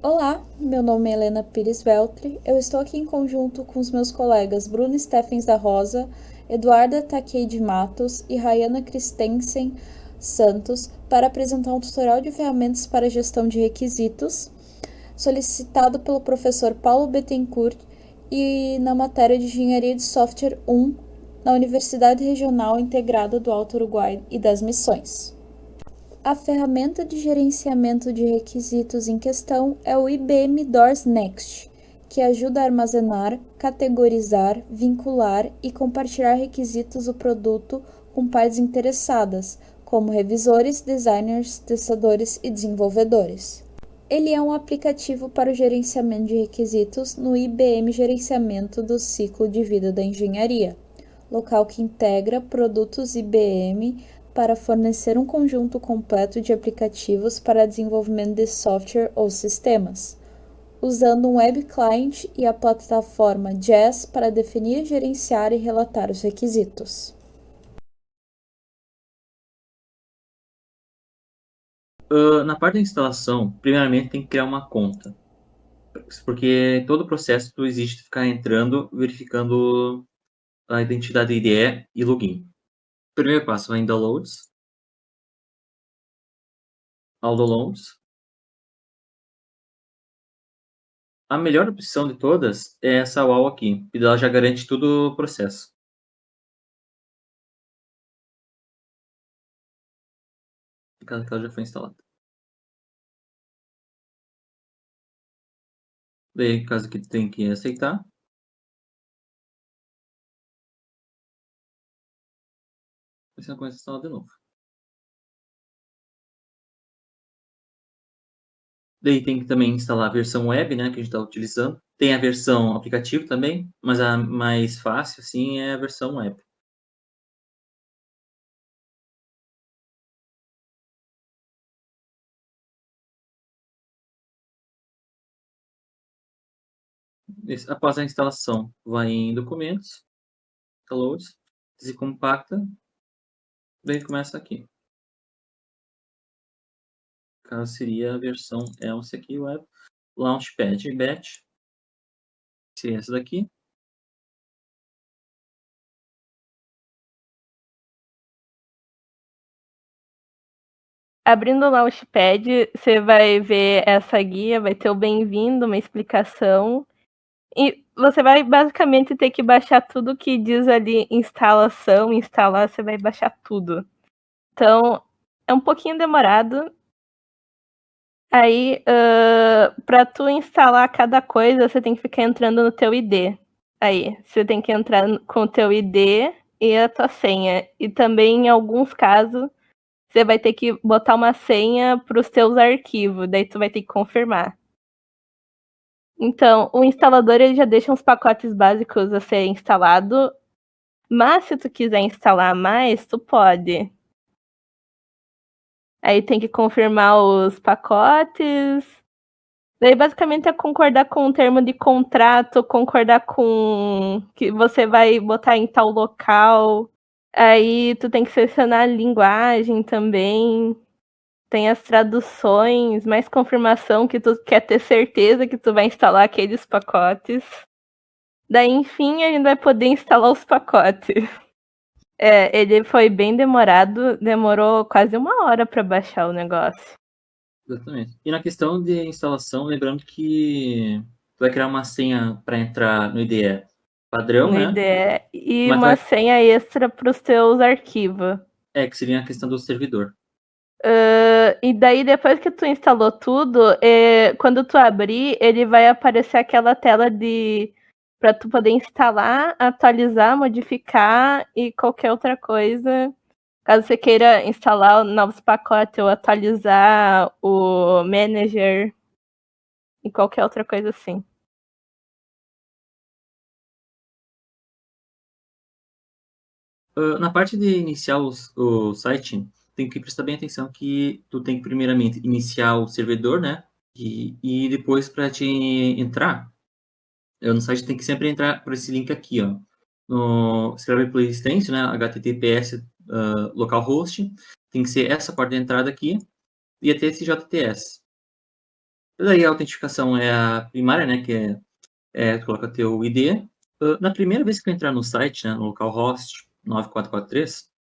Olá, meu nome é Helena Pires Veltri. Eu estou aqui em conjunto com os meus colegas Bruno Steffens da Rosa, Eduarda Takei de Matos e Rayana Christensen Santos para apresentar um tutorial de ferramentas para gestão de requisitos, solicitado pelo professor Paulo Bettencourt e na matéria de Engenharia de Software 1 na Universidade Regional Integrada do Alto Uruguai e das Missões. A ferramenta de gerenciamento de requisitos em questão é o IBM Doors Next, que ajuda a armazenar, categorizar, vincular e compartilhar requisitos do produto com partes interessadas, como revisores, designers, testadores e desenvolvedores. Ele é um aplicativo para o gerenciamento de requisitos no IBM Gerenciamento do Ciclo de Vida da Engenharia, local que integra produtos IBM para fornecer um conjunto completo de aplicativos para desenvolvimento de software ou sistemas, usando um web client e a plataforma Jazz para definir, gerenciar e relatar os requisitos. Na parte da instalação, primeiramente tem que criar uma conta, porque todo o processo tu existe ficar entrando, verificando a identidade IDE e login. Primeiro passo vai em Downloads, ao Downloads. A melhor opção de todas é essa UAU aqui, e ela já garante todo o processo. Caso que ela já foi instalada. Daí, caso que tu tem que aceitar. Você começa a instalar de novo. Daí tem que também instalar a versão web, né, que a gente está utilizando. Tem a versão aplicativo também, mas a mais fácil, assim, é a versão web. Após a instalação, vai em Documentos, Downloads, Descompacta, daí começa aqui. Caso seria a versão else aqui, Web, Launchpad Batch, seria essa daqui. Abrindo o Launchpad, você vai ver essa guia, vai ter o bem-vindo, uma explicação. E você vai basicamente ter que baixar tudo que diz ali instalação, instalar, você vai baixar tudo. Então, é um pouquinho demorado. Aí, para tu instalar cada coisa, você tem que ficar entrando no teu ID. Aí, você tem que entrar com o teu ID e a tua senha. E também, em alguns casos, você vai ter que botar uma senha para os teus arquivos, daí tu vai ter que confirmar. Então, o instalador ele já deixa uns pacotes básicos a ser instalado, mas se tu quiser instalar mais, tu pode. Aí tem que confirmar os pacotes. Daí basicamente é concordar com o termo de contrato, concordar com que você vai botar em tal local. Aí tu tem que selecionar a linguagem também. Tem as traduções, mais confirmação que tu quer ter certeza que tu vai instalar aqueles pacotes. Daí, enfim, a gente vai poder instalar os pacotes. Ele foi bem demorado, demorou quase 1 hora para baixar o negócio. Exatamente. E na questão de instalação, lembrando que tu vai criar uma senha para entrar no IDE padrão, No né? IDE e Mas uma senha extra para os teus arquivos. que seria a questão do servidor. E daí, depois que tu instalou tudo, quando tu abrir, ele vai aparecer aquela tela de para tu poder instalar, atualizar, modificar e qualquer outra coisa. Caso você queira instalar novos pacotes ou atualizar o manager e qualquer outra coisa assim. Na parte de iniciar o site, tem que prestar bem atenção que tu tem que primeiramente iniciar o servidor, né? E depois para te entrar, no site tem que sempre entrar por esse link aqui, ó. Escreve por extenso, né? HTTPS localhost. Tem que ser essa porta de entrada aqui e até esse JTS. Daí a autentificação é a primária, né, que tu coloca teu ID. Na primeira vez que eu entrar no site, né, no localhost 9443,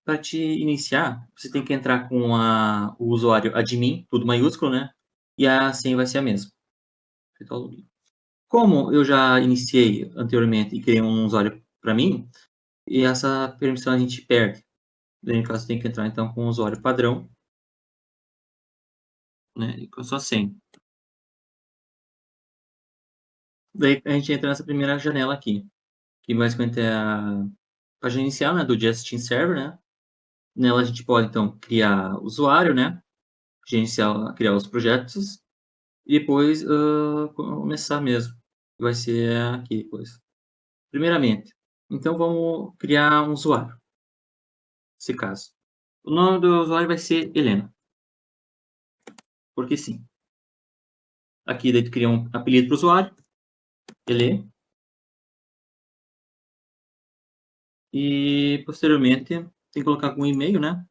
para te iniciar, você tem que entrar com o usuário admin, tudo maiúsculo, né, e a senha vai ser a mesma. Feito o login. Como eu já iniciei anteriormente e criei um usuário para mim, e essa permissão a gente perde. Daí, no caso, tem que entrar então com o usuário padrão, né, e com a sua senha. Daí a gente entra nessa primeira janela aqui, que basicamente é a página inicial, né, do Justin Server, né. Nela a gente pode então criar usuário, né, gerenciar, criar os projetos e depois começar mesmo. Vai ser aqui depois. Primeiramente, então vamos criar um usuário, nesse caso. O nome do usuário vai ser Helena, porque sim. Aqui daí tu cria um apelido para o usuário, Ele, e posteriormente tem que colocar algum e-mail, né?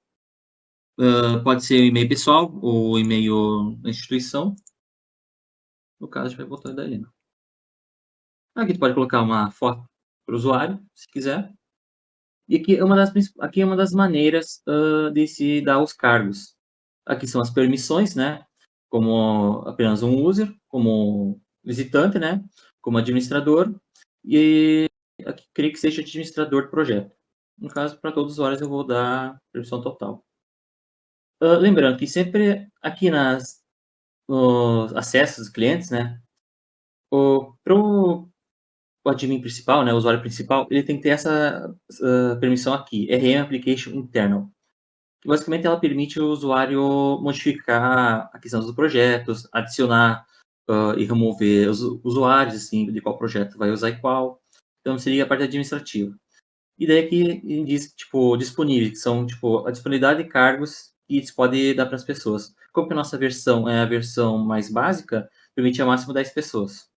Pode ser o e-mail pessoal ou o e-mail da instituição. No caso, a gente vai botar o da Helena. Aqui tu pode colocar uma foto para o usuário, se quiser. E aqui é uma das maneiras de se dar os cargos. Aqui são as permissões, né? Como apenas um user, como visitante, né? Como administrador. E aqui creio que seja administrador do projeto. No caso, para todos os usuários eu vou dar permissão total. Lembrando que sempre aqui nos acessos dos clientes, né? Para o admin principal, né, o usuário principal, ele tem que ter essa permissão aqui, RM Application Internal. Que basicamente ela permite o usuário modificar a questão dos projetos, adicionar e remover os usuários, assim, de qual projeto vai usar e qual. Então seria a parte administrativa. E daí aqui diz, tipo, disponíveis, que são, tipo, a disponibilidade de cargos que se pode dar para as pessoas. Como que a nossa versão é a versão mais básica, permite a máximo 10 pessoas.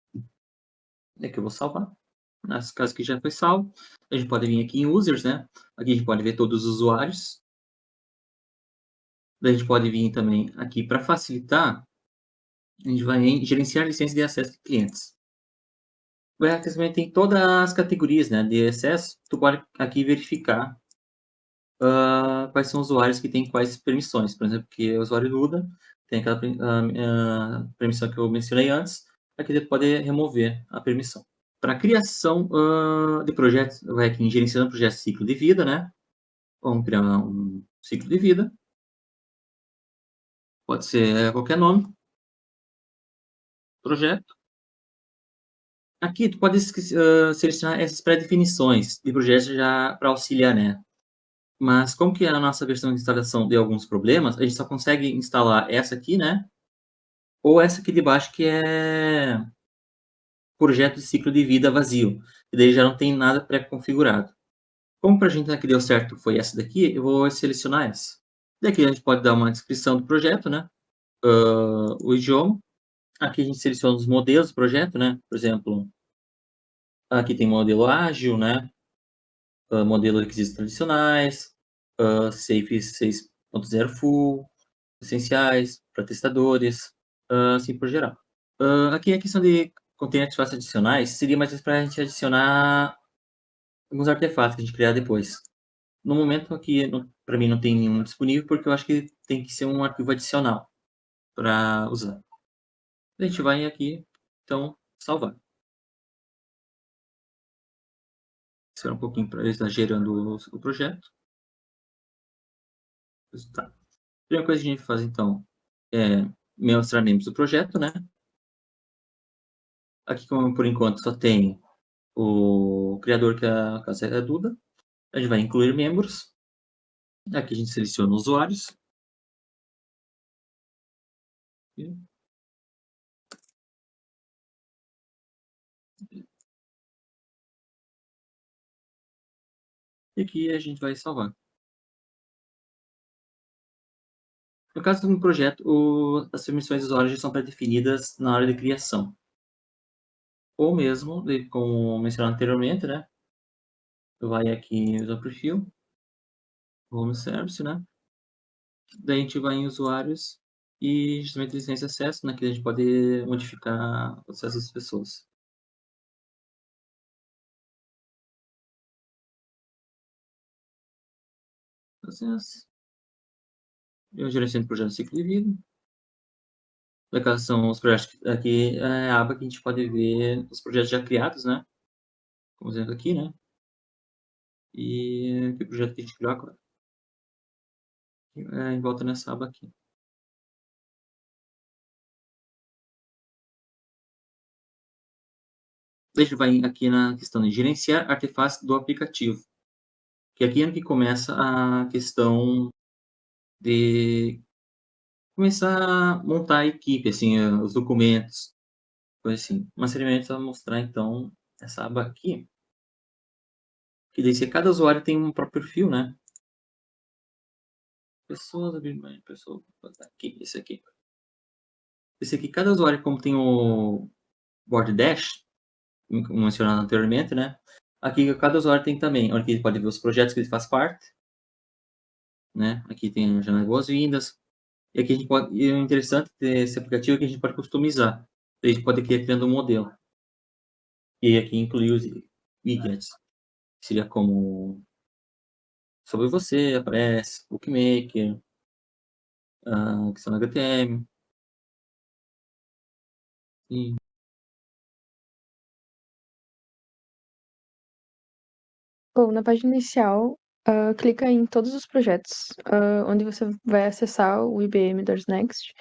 Aqui eu vou salvar. Nesse caso aqui já foi salvo. A gente pode vir aqui em Users, né? Aqui a gente pode ver todos os usuários. Daí a gente pode vir também aqui para facilitar, a gente vai em gerenciar licenças de acesso de clientes. O RX também tem todas as categorias, né, de acesso. Tu pode aqui verificar quais são os usuários que têm quais permissões. Por exemplo, que é o usuário Duda, tem aquela permissão que eu mencionei antes. Aqui você pode remover a permissão. Para criação de projetos, vai aqui em gerenciando projeto ciclo de vida, né? Vamos criar um ciclo de vida. Pode ser qualquer nome. Projeto. Aqui tu pode selecionar essas pré-definições de projetos já para auxiliar, né? Mas como que a nossa versão de instalação deu alguns problemas, a gente só consegue instalar essa aqui, né? Ou essa aqui de baixo que é projeto de ciclo de vida vazio. E daí já não tem nada pré-configurado. Como para a gente que deu certo foi essa daqui, eu vou selecionar essa. Daqui a gente pode dar uma descrição do projeto, né? O idioma. Aqui a gente seleciona os modelos do projeto, né? Por exemplo, aqui tem modelo ágil, né? Modelo de requisitos tradicionais, Safe 6.0 Full, essenciais, para testadores, assim por geral. Aqui a questão de containers fáceis adicionais seria mais para a gente adicionar alguns artefatos que a gente criar depois. No momento aqui, para mim, não tem nenhum disponível, porque eu acho que tem que ser um arquivo adicional para usar. A gente vai aqui, então, salvar. Espera um pouquinho para ele estar gerando o projeto. Tá. A primeira coisa que a gente faz, então, é mostrar membros do projeto, né? Aqui, como por enquanto só tem o criador, que é a casa é a Duda, a gente vai incluir membros. Aqui a gente seleciona usuários. E aqui a gente vai salvar. No caso de um projeto, as permissões dos usuários já são pré-definidas na hora de criação. Ou mesmo, como mencionado anteriormente, né? Vai aqui em user perfil, home service, né? Daí a gente vai em usuários e justamente licença de acesso, né, que a gente pode modificar o acesso das pessoas. Acesso. Eu gerenciando projeto de ciclo de vida. Daqui são os projetos aqui é a aba que a gente pode ver os projetos já criados, né? Como exemplo aqui, né? E que projeto que a gente criou agora. Em volta nessa aba aqui. A gente vai aqui na questão de gerenciar artefatos do aplicativo. Que aqui é que começa a questão de começar a montar a equipe, assim, os documentos, coisa assim. Mas seriamente vai mostrar, então, essa aba aqui. Que diz que cada usuário tem um próprio perfil, né? Pessoas, abrir mais pessoa, aqui, esse aqui. Esse aqui, cada usuário, como tem o Board Dash, mencionado anteriormente, né? Aqui, cada usuário tem também, onde ele pode ver os projetos que ele faz parte, né? Aqui tem a janela de boas-vindas. E aqui a gente pode, e o interessante desse aplicativo é que a gente pode customizar. A gente pode criando um modelo. E aqui inclui os widgets. Seria como sobre você, aparece, bookmaker, questão HTML. E Bom, na página inicial, clica em todos os projetos, onde você vai acessar o IBM Doors Next,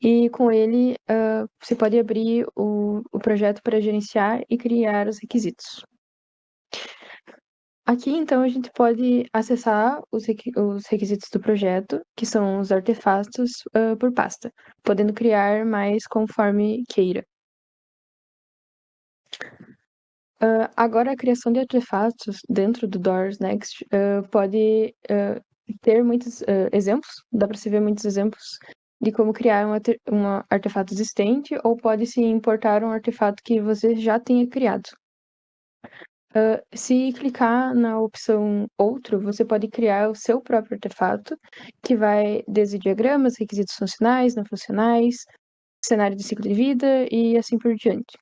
e com ele você pode abrir o projeto para gerenciar e criar os requisitos. Aqui, então, a gente pode acessar os requisitos do projeto, que são os artefatos, por pasta, podendo criar mais conforme queira. Agora, a criação de artefatos dentro do Doors Next pode ter muitos exemplos, dá para se ver muitos exemplos de como criar um artefato existente, ou pode-se importar um artefato que você já tenha criado. Se clicar na opção Outro, você pode criar o seu próprio artefato, que vai desde diagramas, requisitos funcionais, não funcionais, cenário de ciclo de vida e assim por diante.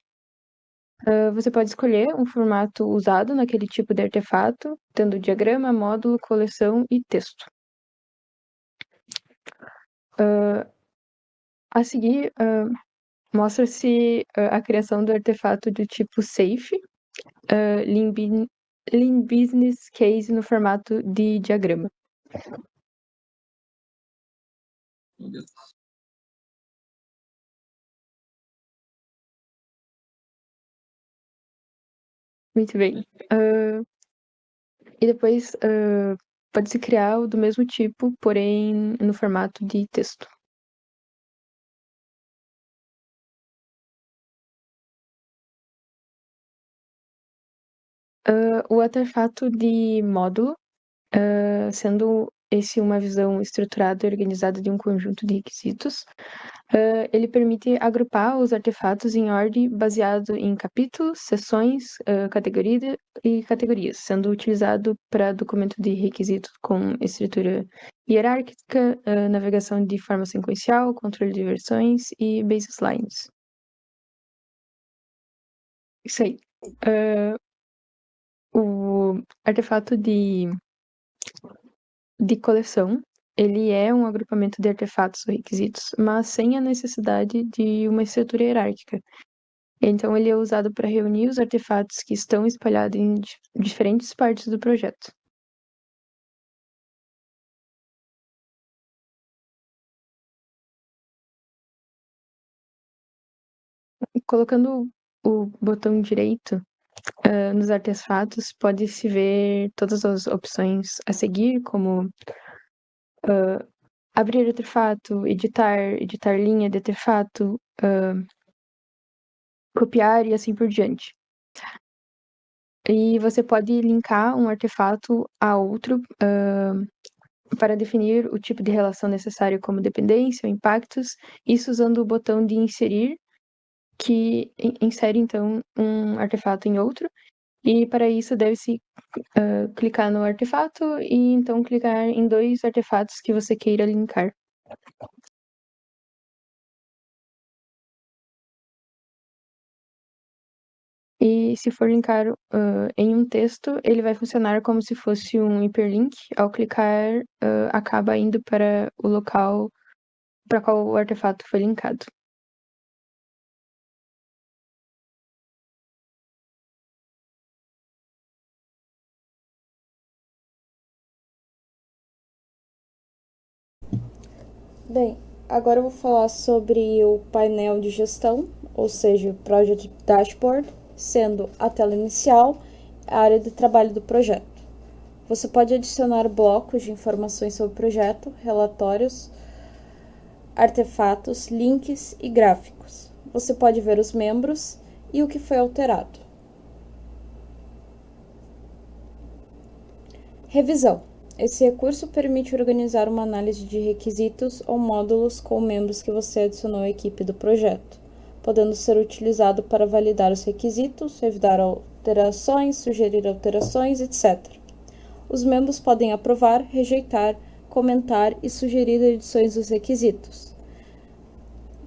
Você pode escolher um formato usado naquele tipo de artefato, tendo diagrama, módulo, coleção e texto. A seguir, mostra-se a criação do artefato do tipo Safe, Lean Business Case no formato de diagrama. meu Deus. Muito bem. E depois pode-se criar o do mesmo tipo, porém no formato de texto. O artefato de módulo, sendo esse uma visão estruturada e organizada de um conjunto de requisitos, ele permite agrupar os artefatos em ordem baseado em capítulos, seções, categorias, sendo utilizado para documento de requisitos com estrutura hierárquica, navegação de forma sequencial, controle de versões e basis lines. Isso aí. O artefato de coleção, ele é um agrupamento de artefatos ou requisitos, mas sem a necessidade de uma estrutura hierárquica. Então, ele é usado para reunir os artefatos que estão espalhados em diferentes partes do projeto. Colocando o botão direito nos artefatos, pode-se ver todas as opções a seguir, como abrir artefato, editar linha de artefato, copiar e assim por diante. E você pode linkar um artefato a outro para definir o tipo de relação necessário, como dependência ou impactos, isso usando o botão de inserir, que insere então um artefato em outro, e para isso deve-se clicar no artefato e então clicar em dois artefatos que você queira linkar. E se for linkar em um texto, ele vai funcionar como se fosse um hiperlink. Ao clicar, acaba indo para o local para qual o artefato foi linkado. Bem, agora eu vou falar sobre o painel de gestão, ou seja, o Project Dashboard, sendo a tela inicial a área de trabalho do projeto. Você pode adicionar blocos de informações sobre o projeto, relatórios, artefatos, links e gráficos. Você pode ver os membros e o que foi alterado. Revisão. Esse recurso permite organizar uma análise de requisitos ou módulos com membros que você adicionou à equipe do projeto, podendo ser utilizado para validar os requisitos, revisar alterações, sugerir alterações, etc. Os membros podem aprovar, rejeitar, comentar e sugerir edições dos requisitos.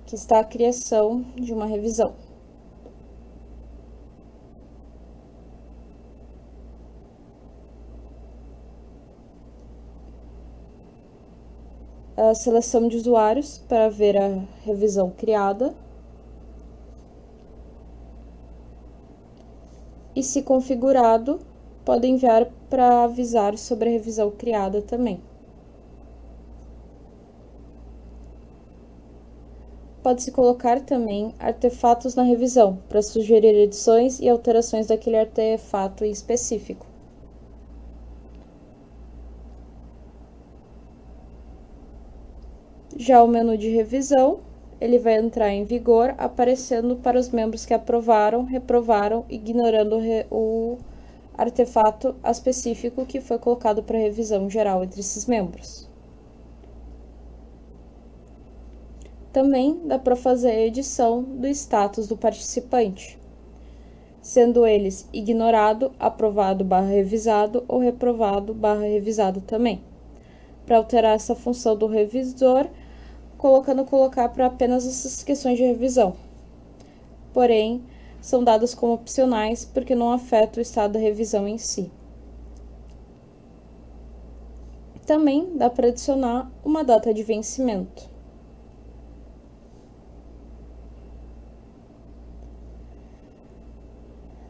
Aqui está a criação de uma revisão. A seleção de usuários para ver a revisão criada. E, se configurado, pode enviar para avisar sobre a revisão criada também. Pode-se colocar também artefatos na revisão, para sugerir edições e alterações daquele artefato em específico. Já o menu de revisão, ele vai entrar em vigor aparecendo para os membros que aprovaram, reprovaram, ignorando o artefato específico que foi colocado para revisão geral entre esses membros. Também dá para fazer a edição do status do participante, sendo eles ignorado, aprovado /revisado ou reprovado /revisado também. Para alterar essa função do revisor, colocar para apenas essas questões de revisão. Porém, são dados como opcionais porque não afeta o estado da revisão em si. Também dá para adicionar uma data de vencimento.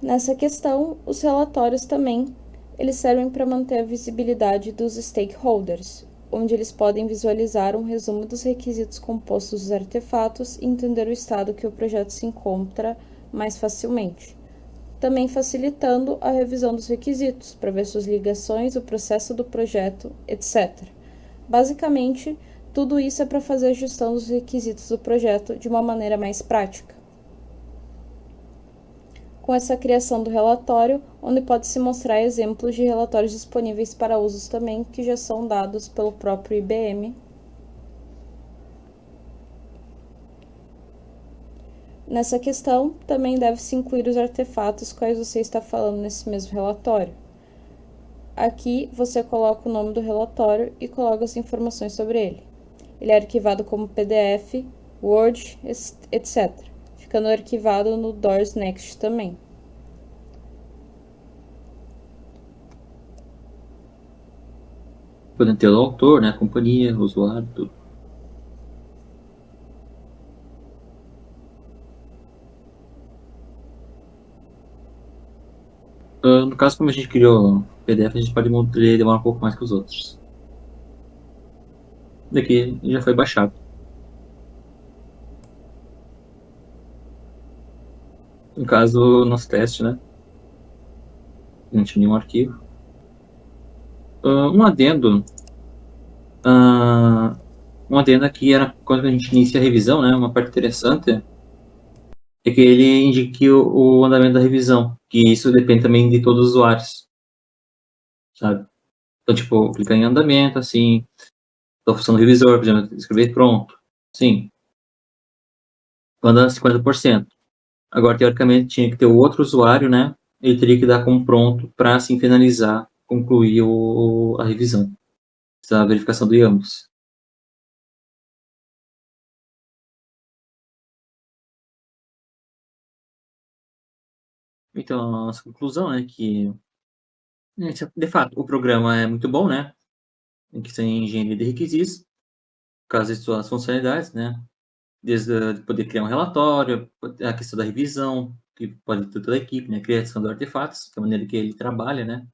Nessa questão, os relatórios também, eles servem para manter a visibilidade dos stakeholders, onde eles podem visualizar um resumo dos requisitos compostos dos artefatos e entender o estado que o projeto se encontra mais facilmente. Também facilitando a revisão dos requisitos, para ver suas ligações, o processo do projeto, etc. Basicamente, tudo isso é para fazer a gestão dos requisitos do projeto de uma maneira mais prática. Com essa criação do relatório, onde pode-se mostrar exemplos de relatórios disponíveis para usos também, que já são dados pelo próprio IBM. Nessa questão, também deve-se incluir os artefatos quais você está falando nesse mesmo relatório. Aqui, você coloca o nome do relatório e coloca as informações sobre ele. Ele é arquivado como PDF, Word, etc., ficando arquivado no Doors Next também. Podendo ter o autor, né, a companhia, o usuário, tudo. No caso, como a gente criou o PDF, a gente pode demorar um pouco mais que os outros. Daqui já foi baixado. No caso, nosso teste, né? Não tinha nenhum arquivo. Um adendo. Um adendo aqui era quando a gente inicia a revisão, né? Uma parte interessante é que ele indique o andamento da revisão, que isso depende também de todos os usuários, sabe? Então, tipo, clicar em andamento, assim, a função do revisor, por exemplo, escrever pronto, sim, anda 50%. Agora, teoricamente, tinha que ter o outro usuário, né? Ele teria que dar como pronto para, assim, finalizar, concluir a revisão, essa verificação de ambos. Então, a nossa conclusão é que, de fato, o programa é muito bom, né? Em questão de engenharia de requisitos, por causa de suas funcionalidades, né? Desde poder criar um relatório, a questão da revisão, que pode ter toda a equipe, né? Criação de artefatos, que é a maneira que ele trabalha, né?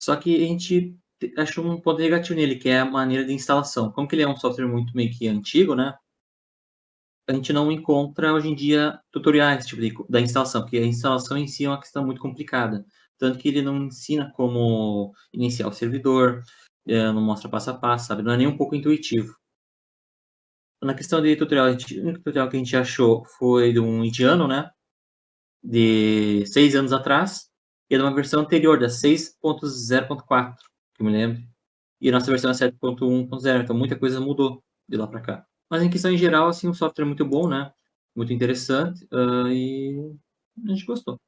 Só que a gente achou um ponto negativo nele, que é a maneira de instalação. Como que ele é um software muito meio que antigo, né? A gente não encontra hoje em dia tutoriais tipo da instalação, porque a instalação em si é uma questão muito complicada. Tanto que ele não ensina como iniciar o servidor, não mostra passo a passo, sabe? Não é nem um pouco intuitivo. Na questão de tutorial, o único tutorial que a gente achou foi de um indiano, né? De 6 anos atrás, e é de uma versão anterior, da 6.0.4, que eu me lembro. E a nossa versão é 7.1.0, então muita coisa mudou de lá para cá. Mas em questão em geral, assim, o software é muito bom, né? Muito interessante, e a gente gostou.